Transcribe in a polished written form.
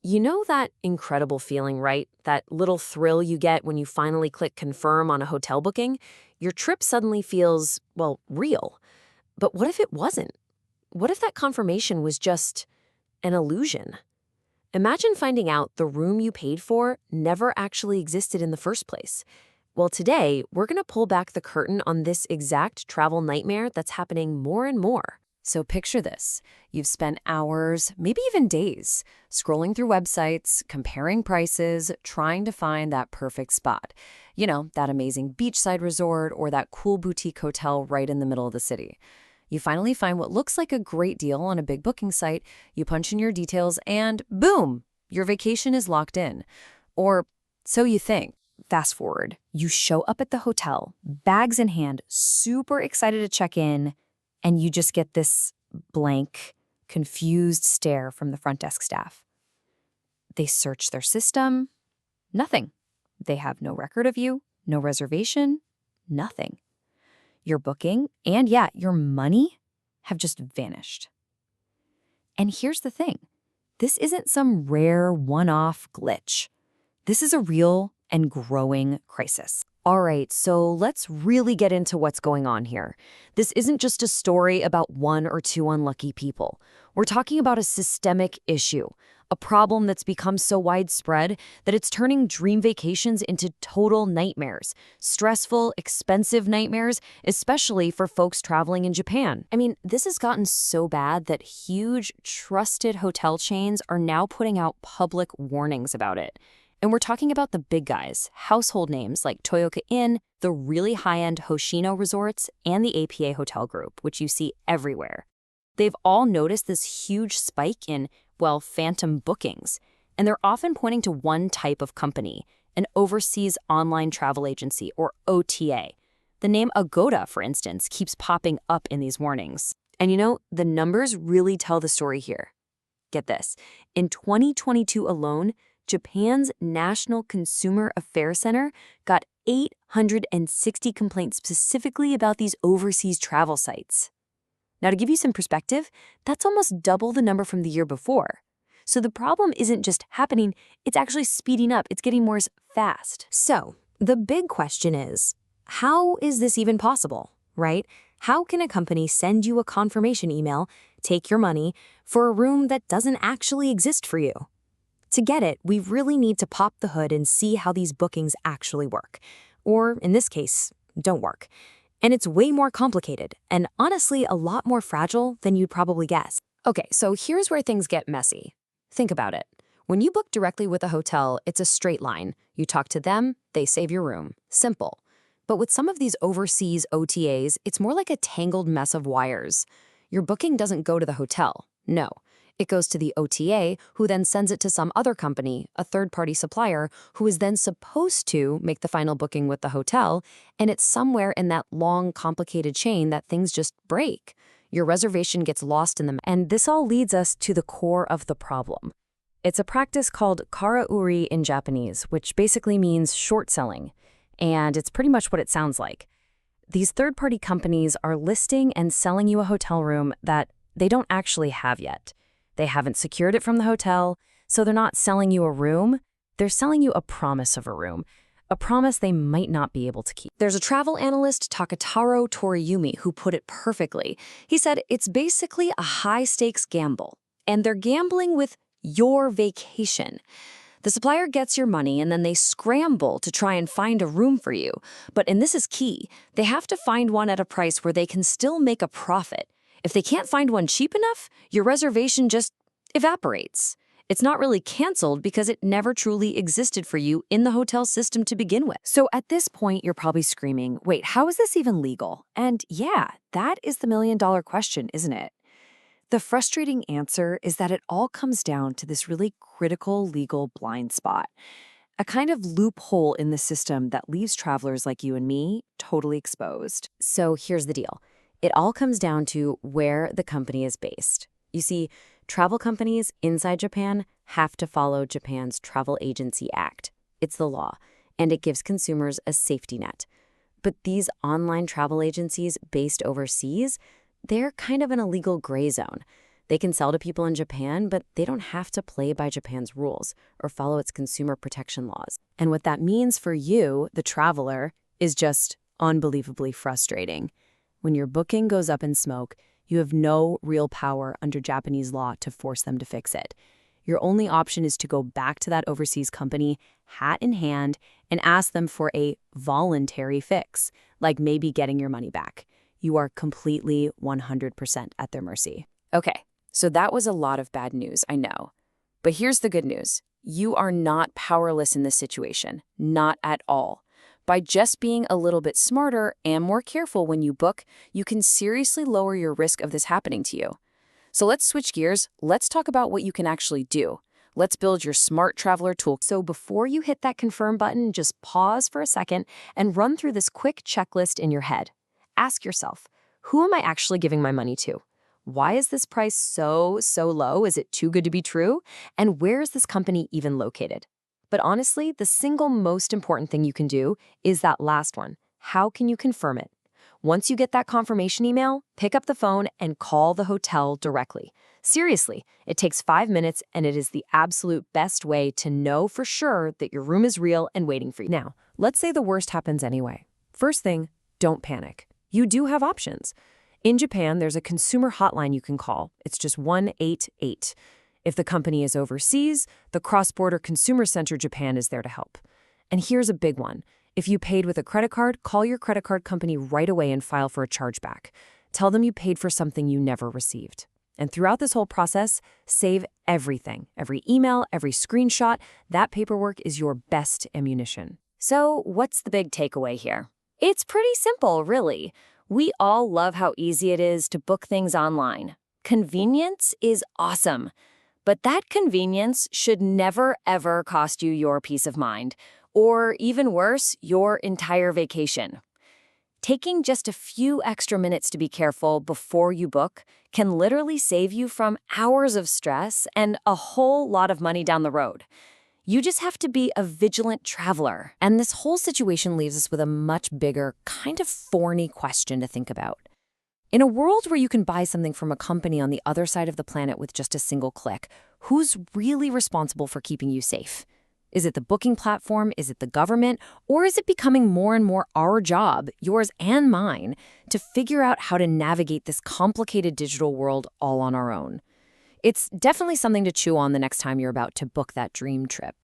You know that incredible feeling, right? That little thrill you get when you finally click confirm on a hotel booking? Your trip suddenly feels, well, real. But what if it wasn't? What if that confirmation was just an illusion? Imagine finding out the room you paid for never actually existed in the first place. Well, today, we're going to pull back the curtain on this exact travel nightmare that's happening more and more. So picture this. You've spent hours, maybe even days, scrolling through websites, comparing prices, trying to find that perfect spot. You know, that amazing beachside resort or that cool boutique hotel right in the middle of the city. You finally find what looks like a great deal on a big booking site, you punch in your details, and boom, your vacation is locked in. Or so you think. Fast forward, you show up at the hotel, bags in hand, super excited to check in, and you just get this blank, confused stare from the front desk staff. They search their system. Nothing. They have no record of you, no reservation, nothing. Your booking and, yeah, your money have just vanished. And here's the thing. This isn't some rare one-off glitch. This is a real and growing crisis. All right, so let's really get into what's going on here. This isn't just a story about one or two unlucky people. We're talking about a systemic issue, a problem that's become so widespread that it's turning dream vacations into total nightmares. Stressful, expensive nightmares, especially for folks traveling in Japan. I mean, this has gotten so bad that huge, trusted hotel chains are now putting out public warnings about it. And we're talking about the big guys, household names like Toyoka Inn, the really high-end Hoshino resorts, and the APA Hotel Group, which you see everywhere. They've all noticed this huge spike in, well, phantom bookings, and they're often pointing to one type of company, an overseas online travel agency, or OTA. The name Agoda, for instance, keeps popping up in these warnings. And you know, the numbers really tell the story here. Get this. In 2022 alone, Japan's National Consumer Affairs Center got 860 complaints specifically about these overseas travel sites. Now, to give you some perspective, that's almost double the number from the year before. So the problem isn't just happening, it's actually speeding up. It's getting worse fast. So the big question is, how is this even possible, right? How can a company send you a confirmation email, take your money, for a room that doesn't actually exist for you? To get it, we really need to pop the hood and see how these bookings actually work. Or, in this case, don't work. And it's way more complicated, and honestly a lot more fragile than you'd probably guess. Okay, so here's where things get messy. Think about it. When you book directly with a hotel, it's a straight line. You talk to them, they save your room. Simple. But with some of these overseas OTAs, it's more like a tangled mess of wires. Your booking doesn't go to the hotel. No. It goes to the OTA, who then sends it to some other company, a third-party supplier, who is then supposed to make the final booking with the hotel, and it's somewhere in that long, complicated chain that things just break. Your reservation gets lost in them, and this all leads us to the core of the problem. It's a practice called kara-uri in Japanese, which basically means short selling, and it's pretty much what it sounds like. These third-party companies are listing and selling you a hotel room that they don't actually have yet. They haven't secured it from the hotel, so they're not selling you a room. They're selling you a promise of a room, a promise they might not be able to keep. There's a travel analyst, Takataro Toriyumi, who put it perfectly. He said it's basically a high-stakes gamble, and they're gambling with your vacation. The supplier gets your money, and then they scramble to try and find a room for you. And this is key, they have to find one at a price where they can still make a profit. If they can't find one cheap enough, your reservation just evaporates. It's not really canceled because it never truly existed for you in the hotel system to begin with. So at this point, you're probably screaming, wait, how is this even legal? And yeah, that is the million-dollar question, isn't it? The frustrating answer is that it all comes down to this really critical legal blind spot, a kind of loophole in the system that leaves travelers like you and me totally exposed. So here's the deal. It all comes down to where the company is based. You see, travel companies inside Japan have to follow Japan's Travel Agency Act. It's the law, and it gives consumers a safety net. But these online travel agencies based overseas, they're kind of in a legal gray zone. They can sell to people in Japan, but they don't have to play by Japan's rules or follow its consumer protection laws. And what that means for you, the traveler, is just unbelievably frustrating. When your booking goes up in smoke, you have no real power under Japanese law to force them to fix it. Your only option is to go back to that overseas company, hat in hand, and ask them for a voluntary fix, like maybe getting your money back. You are completely 100% at their mercy. Okay, so that was a lot of bad news, I know. But here's the good news. You are not powerless in this situation, not at all. By just being a little bit smarter and more careful when you book, you can seriously lower your risk of this happening to you. So let's switch gears. Let's talk about what you can actually do. Let's build your smart traveler tool. So before you hit that confirm button, just pause for a second and run through this quick checklist in your head. Ask yourself, who am I actually giving my money to? Why is this price so low? Is it too good to be true? And where is this company even located? But honestly, the single most important thing you can do is that last one. How can you confirm it? Once you get that confirmation email, pick up the phone and call the hotel directly. Seriously, it takes 5 minutes and it is the absolute best way to know for sure that your room is real and waiting for you. Now, let's say the worst happens anyway. First thing, don't panic. You do have options. In Japan, there's a consumer hotline you can call. It's just 188. If the company is overseas, the Cross-Border Consumer Center Japan is there to help. And here's a big one. If you paid with a credit card, call your credit card company right away and file for a chargeback. Tell them you paid for something you never received. And throughout this whole process, save everything. Every email, every screenshot, that paperwork is your best ammunition. So what's the big takeaway here? It's pretty simple, really. We all love how easy it is to book things online. Convenience is awesome. But that convenience should never, ever cost you your peace of mind. Or even worse, your entire vacation. Taking just a few extra minutes to be careful before you book can literally save you from hours of stress and a whole lot of money down the road. You just have to be a vigilant traveler. And this whole situation leaves us with a much bigger, kind of thorny question to think about. In a world where you can buy something from a company on the other side of the planet with just a single click, who's really responsible for keeping you safe? Is it the booking platform? Is it the government? Or is it becoming more and more our job, yours and mine, to figure out how to navigate this complicated digital world all on our own? It's definitely something to chew on the next time you're about to book that dream trip.